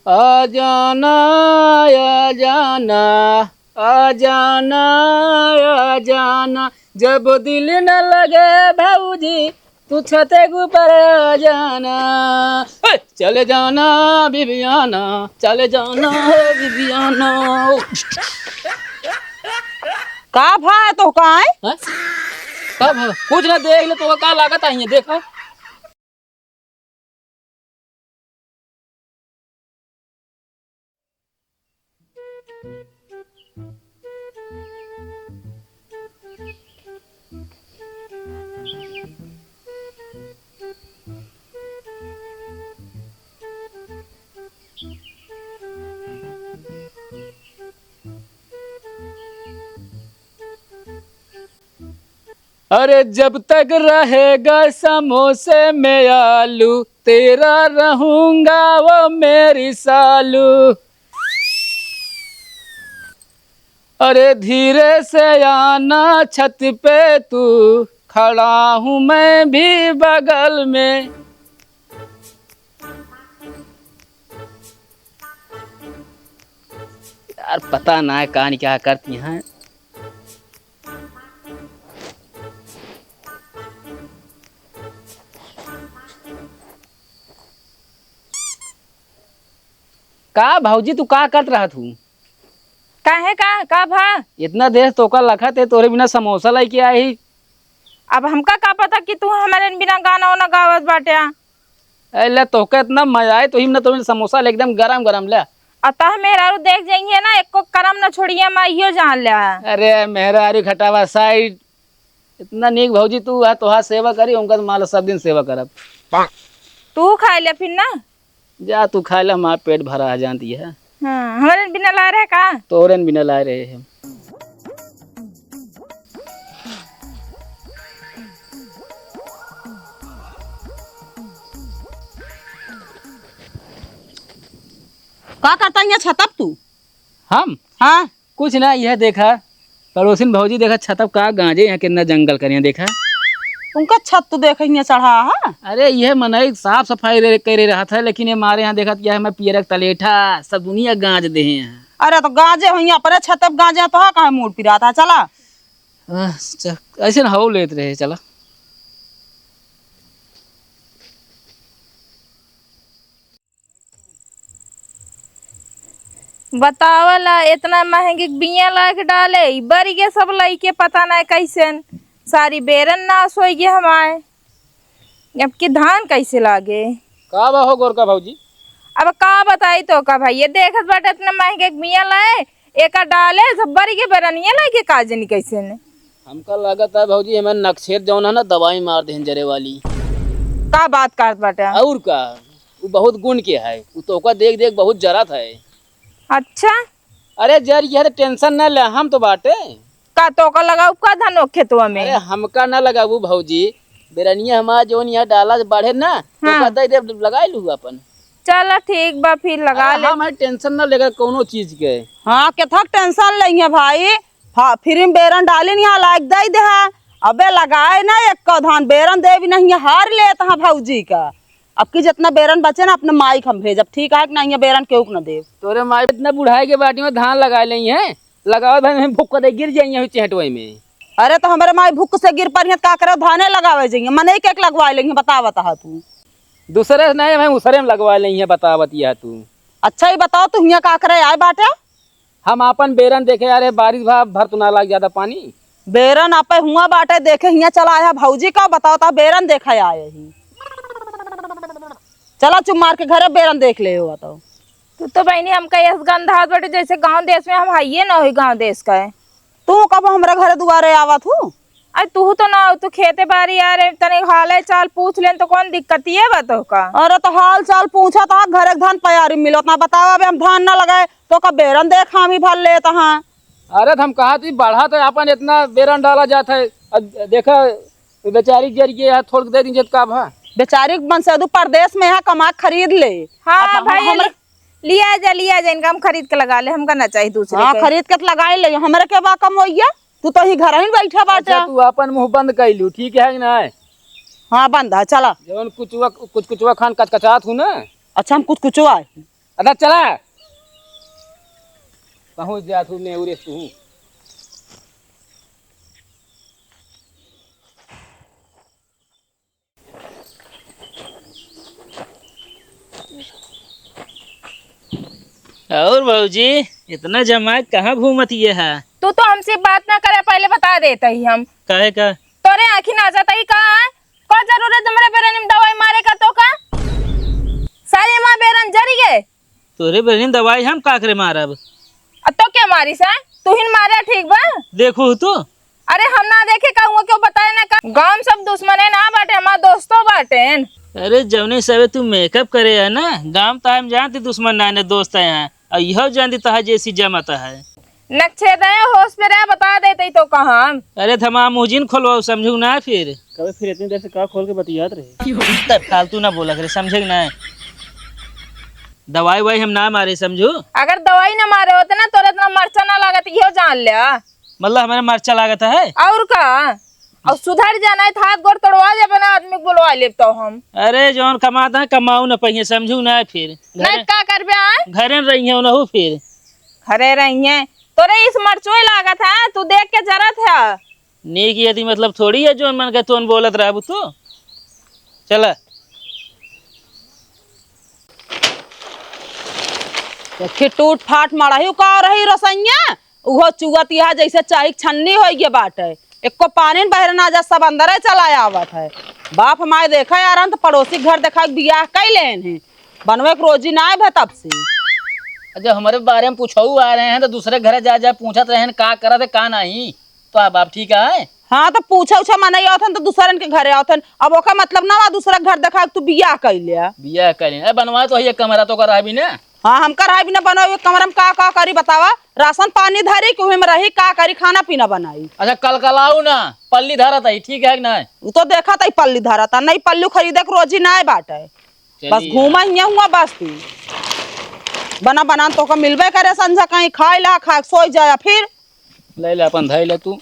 आ जाना आ जाना आ जाना आ जाना, जब दिल न लगे भाऊजी तू छते के ऊपर आ जाना। चले जाना बिबियाना, चले जाना बिबियाना। का भाई तो का है? हाँ? कब कुछ ना देख ले तो का लागत आई है देखो। अरे जब तक रहेगा समोसे में आलू, तेरा रहूंगा वो मेरी सालू। अरे धीरे से आना छत पे तू, खड़ा हूं मैं भी बगल में। यार पता ना है कहानी क्या करती हैं। का भाऊजी तू का कर रहा तू? काहे का भा? इतना देर तो का लखा थे तोरे बिना समोसा लेके आई। अब हमका का पता कि तू हमारे बिना गाना वाना गावत बाटे। अरे तोका इतना मजा आए तो ही ना तुम्हें समोसा ले एकदम गरम गरम ले। अतः मेहरारू देख जाइए ना, एको करम न छोड़िए, मैं इहो जान लिया। अरे मेरा अरे खटावा साइड इतना नीक भौजी तू है, तोहार सेवा करी उनका तो माल सब दिन सेवा करब। तू खा ले फिर ना। जा तू खा ले, हमारा पेट भरा आ जानती है। हमारे बिना ला रहे का? तोरन बिना लाए रहे हैं। का करता है छतप तू? हम हाँ कुछ ना, यह देखा पड़ोसिन भौजी देखा छतप का गांजे यहाँ कितना जंगल करिए देखा। उनका छत तो देख चढ़ा है। अरे यह मनई साफ सफाई करे रहा था, लेकिन ये हमारे यहाँ देखा यह मैं पियरक तलेठा सब दुनिया गांज दे हैं। अरे तो गांजे हुई पर छतप गांजे तो है, कहा मूड पिरा था। चला ऐसे ना हो लेते रहे चला। बतावला इतना महंगी बिया ला के डाले बरी के सब लाई के पता नहीं कैसे सारी बेरन नाश हो गई हमारे। अब की धान कैसे लागे का हो गोरका भौजी? अब का बताई तो का भाई, ये देखत बाटे इतना महंगे बिया लाए एक डाले सब बरी के बेरनिया ला के काजनी कैसे ने। हमका लागत है भौजी हमें नक्सेर जौन है ना दवाई मार दे जरे वाली। का बात करत बाटे? और का वो बहुत गुण के है, वो तो का देख देख बहुत जरत है। अच्छा अरे जर यह टेंशन न ले, हम तो बाटे का तो का लगाऊ का धानो खेतवा में? अरे हमका ना लगाबू भौजी, बेरनिया हमारा जोन यहाँ डाला बढ़े ना तो हाँ। दे लगा लू अपन। चलो ठीक बा फिर लगा ले। हम टेंशन ना लेगा कोनो चीज के। हाँ केथक टेंशन लेंगे भाई। हाँ फिर बेरन डाली नहीं लाग दे दे। अबे लगाए ना एक का धान बेरन दे भी नहीं हार लेता है भौजी का। अब की जितना बेरन बचे ना अपने माई हम भेजब, ठीक है कि नहीं? बेरन केहू न दे। तोरे माई इतना बुढ़ाई के बाटी में धान लगा ली है, लगाओ भाई भूख दे गिर जाइए चेहटवाई में। अरे तो हमारे माई भूख से गिर पर का करे धाने लगावे जाइए, मने के लगवा लेंगे। बता बता तू दूसरे से नहीं, मैं उसरे में लगवा ली है। बता बतिया तू। अच्छा ही बताओ तू यहाँ का करे आए बाटे? हम अपन बेरन देखे यार बारिश भर तो ना लग ज्यादा पानी। बेरन आपे हुआ बाटे देखे यहाँ चला आया भौजी का बताओ था बेरन देखा आए ही। चला चुप मार के घर बेरन देख ले हो तो। तू तो बहनी हमका यह गंधा बटे जैसे गांव देश में हम हाइये ना हो गांव देश का है। तू कब हमारे घर दुआरे आवत हूँ? अरे तू तो ना तू खेते बारी यार तने हाल चाल पूछ ले तो कौन दिक्कत है बतो का? अरे तो हाल चाल पूछा था घर धान पयारी मिलो ना बताओ। अब हम धान ना लगाए तो का बेरन देख हम ही भर लेता। अरे हम कहा थी बढ़ा तो अपन इतना बेरन डाला जाता है, देखा बेचारी जरिए थोड़ दे दी का भा बेचारी बंसदू परदेश में यहाँ कमा खरीद ले। हाँ भाई लिया जा इनका हम खरीद के लगा ले, हमका ना चाहिए दूसरे। हाँ खरीद के लगाए ले, हमारे के बा कम होइया। तू तो ही घर ही बैठा बाटे। तू अपन मुंह बंद कर लू ठीक है ना? हाँ बंद है चला। जवन कुछ कुचवा खान कचकचात हूँ ना। अच्छा हम कुछ अदा चला पहुँच जा तू ने उरे तू। और भाजी इतना जमात कहाँ घूमत ये है? तू तो हमसे बात ना करे पहले बता देता ही हम। काहे का? तोरे आँखी ना जाता ही कहाँ है? को जरूरत है मेरे बेरन में दवाई मारे का तो का? सारी माँ बेरन जरी गए। तोरे बहन दवाई हम का करे मारब? तो क्या मारी सा? तू ही मारे ठीक बा? देखो तो अरे हम ना देखे का हुआ क्यों बताए ना का? गाँव में सब दुश्मन है ना बाटे, हमारे दोस्तों बाटे। अरे जवने सबे तू मेकअप करे है ना, गाँव ताम जानती दुश्मन ना ने दोस्त है यहाँ, और यह जानती तहा जैसी जमत है। नक्षे दे होश पे रह बता देते ही तो कहाँ। अरे थमा मुजिन खोलवाओ समझू ना फिर कभी फिर इतनी देर से का खोल के बतियात रहे। तब फालतू ना बोला करे समझे ना। दवाई वाई हम ना मारे समझू। अगर दवाई ना मारे होते ना तो इतना मर्चा ना लागत यो जान लिया। मतलब हमारा मर्चा लागत है और का? और सुधर जाना है, हाथ गोड़ तोड़वा ले बना आदमी को बुलवा ले तो हम। अरे जौन कमाता है कमाऊ न पहिए समझू ना फिर नहीं का करबे आए? घरे रही है ना फिर खरे रही है तोरे इस मर्चोई लागत है, तू देख के जरा था। नेक यदि मतलब थोड़ी है जो मन का तोन बोलत रहबू तो चला। टूट फाट मड़ाही का रही रसैया उहो चुगतिया जैसे चाही छन्नी हो गए बाटे। एको पानी बहर ना जा, सब अंदर चलाया आवत है। बाप हमारे देखा यार तो पड़ोसी घर देखा बियाह कैलेन है, बनवे के रोजी ना आए तब से। जब हमारे बारे में पूछऊ आ रहे हैं तो दूसरे घर जा जा पूछत रहे का करत है का नहीं, तो आप बाप ठीक है। हाँ तो पूछा उछा मनाई आवथन तो दूसरन के घरे आवथन, अब ओका मतलब ना दूसरा घर देखा तू बियाह कैले। बिया करें बनवा तो ये कमरा तो करा भी ना। हाँ हम कर भी ना बनाओ कमरा में का करी बतावा? राशन पानी धरी कि में रही का करी, खाना पीना बनाई। अच्छा कल कलाऊ ना पल्ली धारत है ठीक है कि नहीं? वो तो देखा था पल्ली धरा था, नहीं पल्लू खरीदे के रोजी ना बाटे, बस घूमा ही हुआ बस। तू बना बना तो का मिलबे करे संझा कहीं खाए ला खा सोई जाया फिर ले ले अपन धैले तू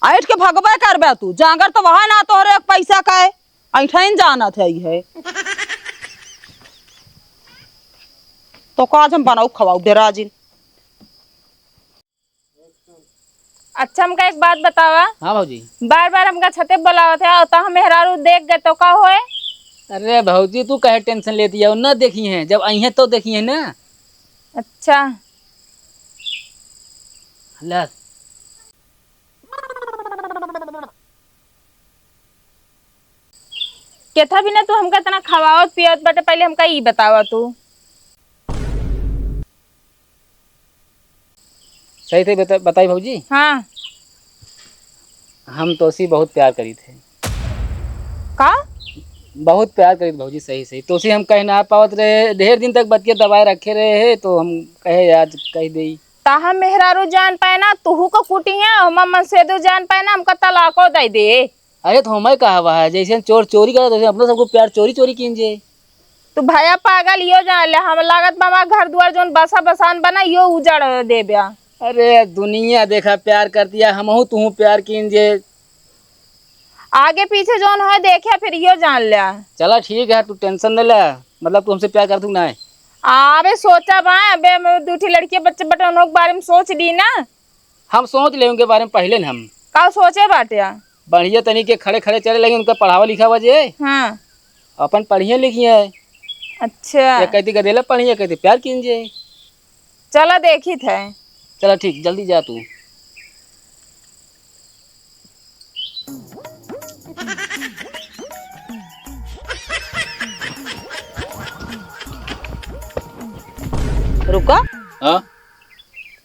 ऐठ के भगबे करबे तू। जागर तो वहां ना तोहरे एक पैसा का है ऐठन जाना थे है तो काज हम बनाऊ खवाऊ दे राजिन। अच्छा हमका एक बात बतावा। हाँ भाजी। बार बार हमका छते बुलावा थे तो हम मेहरारू देख गए तो का होए? अरे भाजी तू कहे टेंशन लेती है ना, देखी है जब आई है तो देखी है ना। अच्छा ला केथा भी ना तू हमका इतना खवावत पियत बटे, पहले हमका ई बतावा तू। सही थे बताई भाजी। हाँ हम तोसी बहुत प्यार करी थे। का? बहुत प्यार करी भाजी। सही सही तोसी हम कह ना पावत रहे, ढेर दिन तक बतिया दबाए रखे रहे है तो हम कहे आज कह दे। ताहा मेहरारू जान पाए ना तुहू को कुटी है, हम मन से दो जान पाए ना हमका तलाको दे दे। अरे तो हमें कहा हुआ है जैसे चोर चोरी करे तो अपने सबको प्यार चोरी चोरी कीजिए। तू भैया पागल यो जान ले, हम लागत बाबा घर द्वार जोन बसा बसान बना यो उजड़ दे ब्या। अरे दुनिया देखा प्यार कर दिया, हम तू प्यार कीजिए। आगे पीछे जोन है देखे फिर यो जान लिया। चला ठीक है तू टेंशन न ले, मतलब तू हमसे प्यार कर तू ना है। अबे सोचा बा अबे दूठी लड़की बच्चे बटे उन लोग बारे में सोच ली ना। हम सोच ले उनके बारे में पहले न हम का सोचे बाटिया बढ़िया तनी के खड़े खड़े चले लगे, उनका पढ़ावा लिखा वजे हाँ अपन पढ़िए लिखिए। अच्छा ये कहती गदेला पढ़िए कहती प्यार कीजिए। चला देखी थे। चला ठीक जल्दी जा तू। रुका हाँ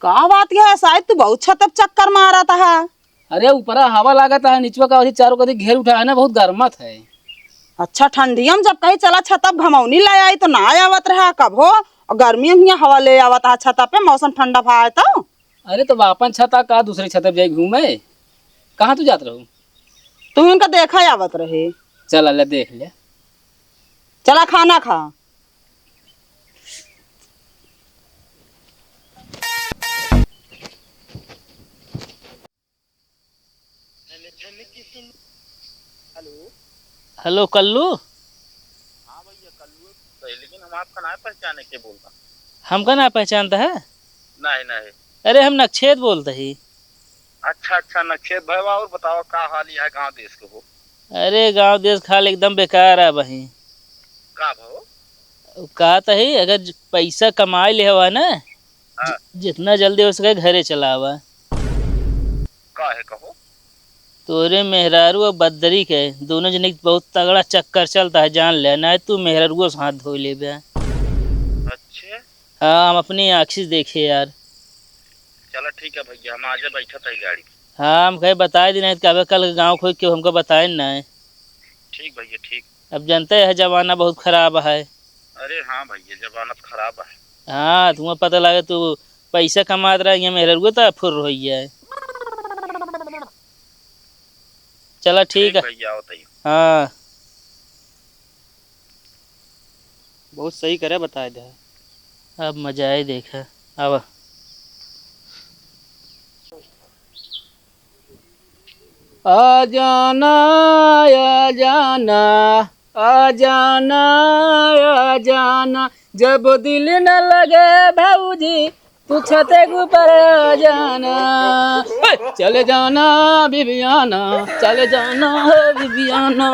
का बात है? शायद तू बहुत छतप चक्कर मारा था। अरे ऊपरा हवा लागत है, नीचवा का चारों कभी घेर उठा है ना, बहुत गर्मत है। अच्छा ठंडियम जब कहीं चला छतप घमौनी ले आई तो ना आवत रहा कब हो, और गर्मियों में हवा ले आवत है छतप पे, मौसम ठंडा भाई तो। अरे तो अपन छता का दूसरे छत पे जाए घूमे, कहाँ तू जात रहू? तू इनका देखा आवत रहे। चल ले देख ले। चला खाना खा। हेलो कल्लू। हाँ भैया कल हुए तो, लेकिन हम आपका ना पहचाने के बोलता। हमका ना पहचानता है? नहीं नहीं। अरे हम नक्षेत बोलते ही। अच्छा अच्छा नक्षेत भाई, और बताओ का हाल है गांव देश के हो? अरे गांव देश खाल एकदम बेकार है बही। का भाव? कहा था ही अगर पैसा कमाए ले हुआ ना, हाँ। जितना जल्दी हो सके घरे चला हुआ। का है कहो? तोरे मेहरारू और बदरी के दोनों जने के बहुत तगड़ा चक्कर चलता है, जान ले ना तू मेहरारू से हाथ धो ले बे। अच्छे। हाँ हम अपनी आँखी से देखे यार। चलो ठीक है भैया, हम आजे बैठा था गाड़ी। हाँ हम कहे बताए दी नहीं कभी कल गाँव खोज के हमको बताए ना। ठीक भैया ठीक। अब जानते है जमाना बहुत खराब है। अरे हाँ भैया, जमानत खराब है। हाँ तुम्हें पता लगे तू पैसा कमा रहा है मेहरारू तो फुर हो है। चलो ठीक है भैया, बताइए। हाँ बहुत सही करे बताए दे। अब मजा आए देखा। अब आ जाना आ जाना आ जाना आ जाना, जब दिल न लगे भाऊजी तू छते के ऊपर आ जाना। चले जाना बिबियाना, चले जाना बिबियाना।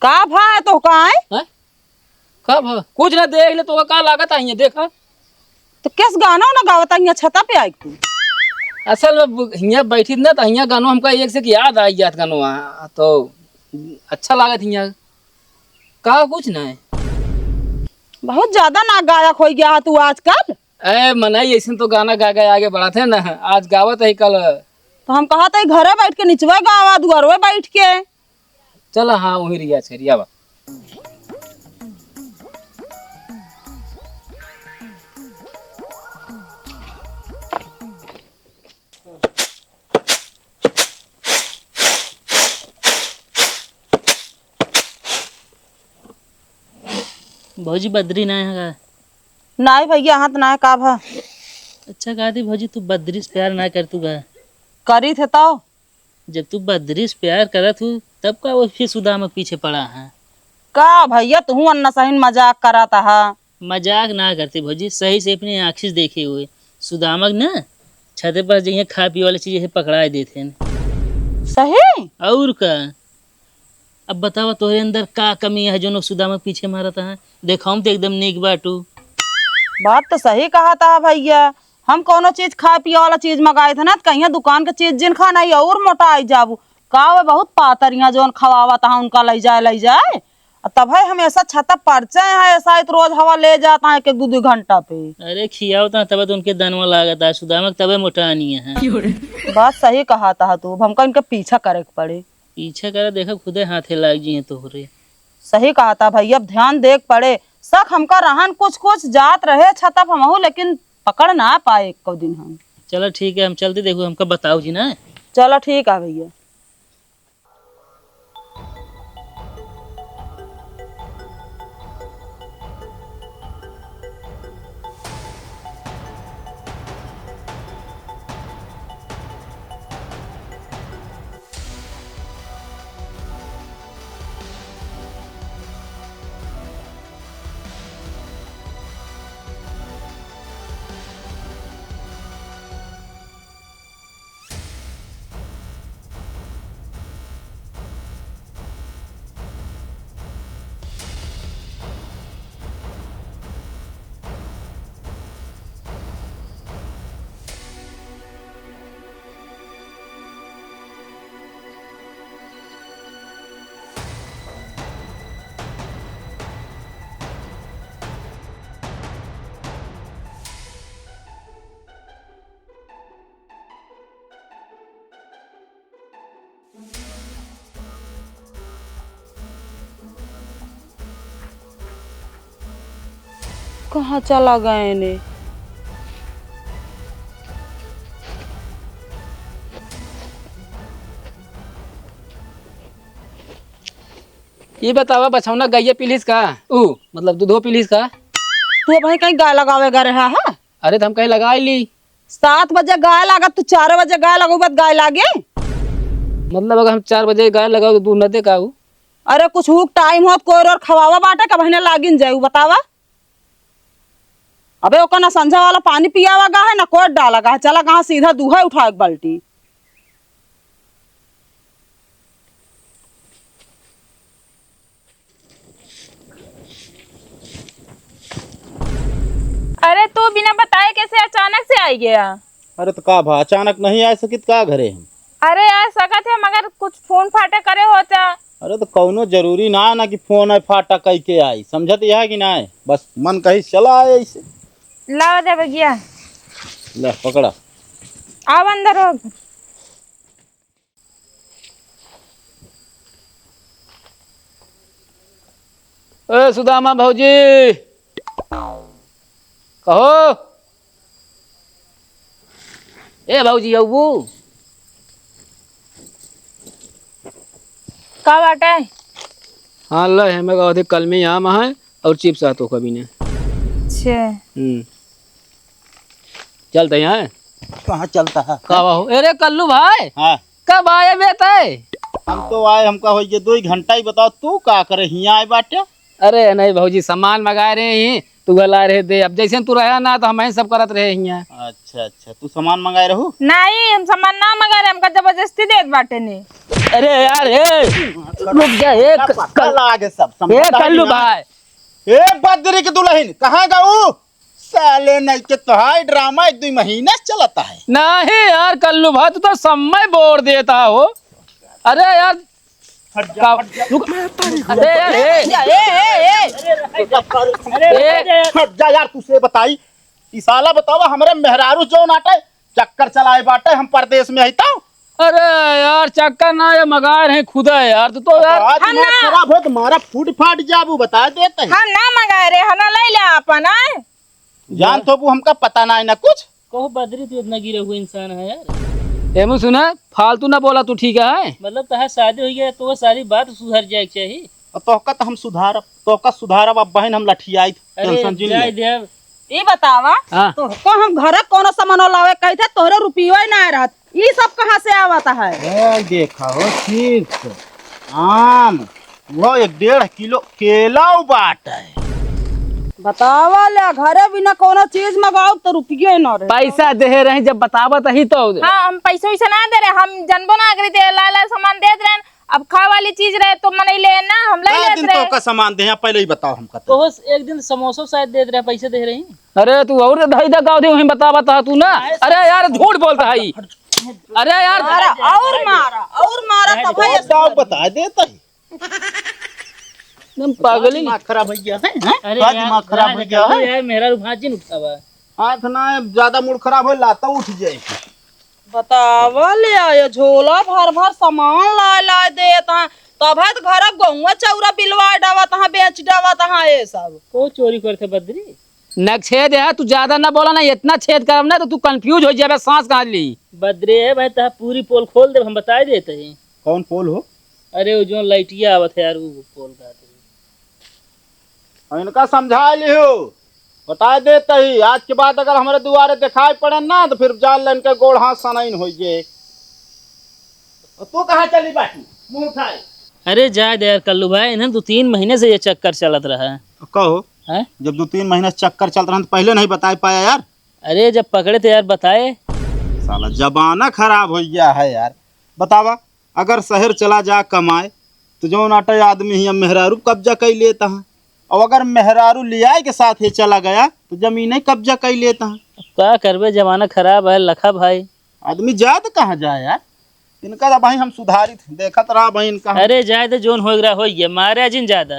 का भाई तो का है? हैं? कब कुछ ना देख ले तो का लागत आई है देखा। तो किस गाना ना गावता यहाँ छता पे आई तू? असल में हियाँ बैठी ना तो हियाँ गानो हमका एक से याद आई जात गानो तो अच्छा लागत हियाँ। का कुछ ना है। बहुत ज्यादा ना गायक हो गया तू आजकल। ए मनाई ऐसे तो गाना गा गए आगे बढ़ाते हैं ना, आज गावत है कल। तो हम कहा था घरे बैठ के निचवा गावा दुआरवे बैठ के। चल हाँ वही रिया छे रिया बा। भौजी बद्री ना है। नहीं भैया हाथ ना का भा। अच्छा कहा थी भौजी तू बद्री से प्यार ना कर तू गा। करी थे तो जब तू बद्री से प्यार करा तू तब का वो फिर सुदामा के पीछे पड़ा है। का भैया तू अन्ना सहीन मजाक कराता है। मजाक ना करती भौजी, सही से अपनी आँखी से देखे हुए सुदामक ना छते पर जइए खा पी वाली चीज पकड़ा देते हैं। सही और का अब बतावा तोहरे अंदर का कमी है जो लोग सुदामा के पीछे मारता है। देखा हम तो एकदम नीक बाटू। बात तो सही कहा था भैया। हम कोनो चीज खा पिए वाला चीज मंगाए थे ना तो कहीं दुकान के चीज जिन खाना ही और मोटा आई जाबू का वे बहुत पातरियां जो खवावा था उनका ले जाए। तब है हमेशा छता परचे है ऐसा ही तो रोज हवा ले जाता है एक दो घंटा पे। अरे खियाओ था तब तो उनके दनवा लागता है, सुदामक तबे मोटा नहीं है। बात सही कहा था तू, हमका इनका पीछा करे के पड़े। पीछे करे देखा खुदे हाथे लाग जी तोहरे। सही कहा था भैया, अब ध्यान देख पड़े। शक हमका रहन कुछ कुछ जात रहे छतप हमहू लेकिन पकड़ ना पाए एक को दिन हम। चलो ठीक है हम चलते, देखो हमका बताओ जी ना। चलो ठीक है भैया। कहाँ चला गए ने? ये बतावा बछौना गैया पिलिस का मतलब दूधो पिलिस का। तू भाई कहीं गाय लगावेगा रहा है? अरे तो हम कहीं लगा ली। 7 बजे गाय लागा तू 4 बजे गाय लगो बात गाय लागे। मतलब अगर हम 4 बजे गाय लगाओ तो दूध न दे का अरे कुछ हुक टाइम होत कोई और खवावा बाटे का बहने लागिन जाए बतावा। अबे ओका ना संझा वाला पानी पियावा गा है ना कोट डाला गा है, चला कहाँ सीधा दूहा उठा एक बाल्टी। अरे तू बिना बताए कैसे अचानक से आई गया? अरे तो का भा अचानक नहीं आ सकित का घरे हम। अरे यार सकत है मगर कुछ फोन फाटे करे होता। अरे तो कौनो जरूरी ना है ना कि फोन है फाटा कह के आई, समझत यह है कि ना है, बस मन कहीं चला आए ऐसे। लाओ दे बगिया, ले पकड़ा। आओ अंदर हो। ए सुदामा भौजी कहो। ए भौजी अबू का बाटे? हाँ ल है मैं अधिक कलमी आम है और चिप्स आतो कभी ने। अच्छा चलते यहाँ कहाँ चलता है? कब हो? अरे कल्लू भाई हाँ कब आए बेटे? हम तो आए, हमका हो गया 2 घंटा ही। बताओ तू का करे हिया आए बाटे? अरे नहीं भौजी सामान मंगा रहे हैं तू गला रहे दे, अब जैसे तू रहा ना तो हम सब करत रहे यहाँ। अच्छा अच्छा, तू सामान मंगाए रहू? नहीं हम सामान ना मंगा रहे, हमका जबरदस्ती देत बाटे ने। अरे यार रुक जा आगे सब कल्लू भाई। ए बदरी की दुल्हन कहाँ गऊ? साले नहीं के तोहार ड्रामा 1-2 महीने चलता है। नहीं यार कल्लू भाई तू तो समय बोर देता हो। अरे यार हट जा, हट जा। अरे यार हट जा यार, तुझसे बताई ई साला बतावा हमरे मेहरारू जो नाटे चक्कर चलाए बाटे, हम परदेश में आईता। अरे यार चक्कर ना ये मगा रहे खुदा है यार तो यार आज दिमाग खराब हो तुम्हारा, फूट फाट जाबू बता देते हैं। हम ना मंगा रहे, हम ले ले अपन आए। जान तो वो हमका पता ना है ना कुछ। कहो बद्री तू इतना गिरा हुआ इंसान है यार। एमू सुना फालतू ना बोला तू ठीक है? मतलब तहां शादी हो गया तो वो सारी बात सुधर जाए चाहिए। तोहका तो हम सुधारब, तोहका सुधारब। अब बहन हम लठियाई टेंशन जी जाए नहीं। देव ये बतावा हाँ। तो को हम घर कोनो सामान लावे कही थे तोहरे रुपयो ही ना रहत, ये सब कहाँ से आवता है? ए देखा हो चिप्स, आम, वो 1.5 किलो केला बाट है। बतावा ले घरे बिना कोनो चीज मंगाओ तो रुपये ही ना रहे। पैसा दे रहे जब बतावत ही तो। हाँ हम पैसा वैसा ना दे रहे, हम जनबो ना करी दे लाल सामान दे रहे। अब खा वाली चीज रहे तो मन ले ना, हम ले दिन लेते रहे। तोहका सामान दे पहले ही बताओ हमका तो। कहो एक दिन समोसा शायद दे रहे पैसे दे रही। अरे तू और दही दगाव दे वहीं बता तू ना। अरे यार झूठ बोलता है। अरे यार और मारा तब है बताओ बता देता है। तुम पागल ही दिमाग खराब हो गया है, हैं? अरे का यार दिमाग खराब हो गया है? यार मेरा भाजी न उठावा। हाथ ना ज्यादा मूड खराब हो लाता उठ जाए। बतावा ले आयो झोला भर भर सामान ला देता तब है तो घर गौवा चौरा बिलवा डावा तहाँ बेच डावा तहाँ ये सब। को चोरी करते बद्री? नक्षेद है तू ज्यादा ना बोला ना, इतना छेद करब ना तो तू कंफ्यूज हो जाए सांस कहाँ ली। बद्री है भाई तहा पूरी पोल खोल दे, हम बता देते हैं। कौन पोल हो? अरे वो जो लाइटिया आवत है यार वो पोल का। इनका समझा लियो, बता देते ही। आज के बाद अगर हमारे दुआरे दिखाई पड़े ना तो फिर जान लेन के गोड़ हाथ सनाइन हो जाए। तू कहाँ चली बाटी मुंह उठाए? अरे जाए दे यार कल्लू भाई, इन्हें 2-3 महीने से ये चक्कर चलत रहा है। कहो हैं? जब 2-3 महीने से चक्कर चल रहा तो पहले नहीं बता पाया यार? अरे जब पकड़े थे यार बताए। साला जबाना खराब हो गया है यार। बतावा अगर शहर चला जा कमाए तो जो नाटे आदमी ही मेहरारू कब्जा कर लेता है, और अगर मेहरारू लियाए के साथ ही चला गया तो जमीन कब्जा कर लेता है। क्या करबे, जमाना खराब है लखा भाई। आदमी जाए तो कहाँ जाए यार? इनका तो भाई हम सुधारित देखत रहा भाई इनका। अरे जाए तो जोन हो गया मारे जिन ज्यादा।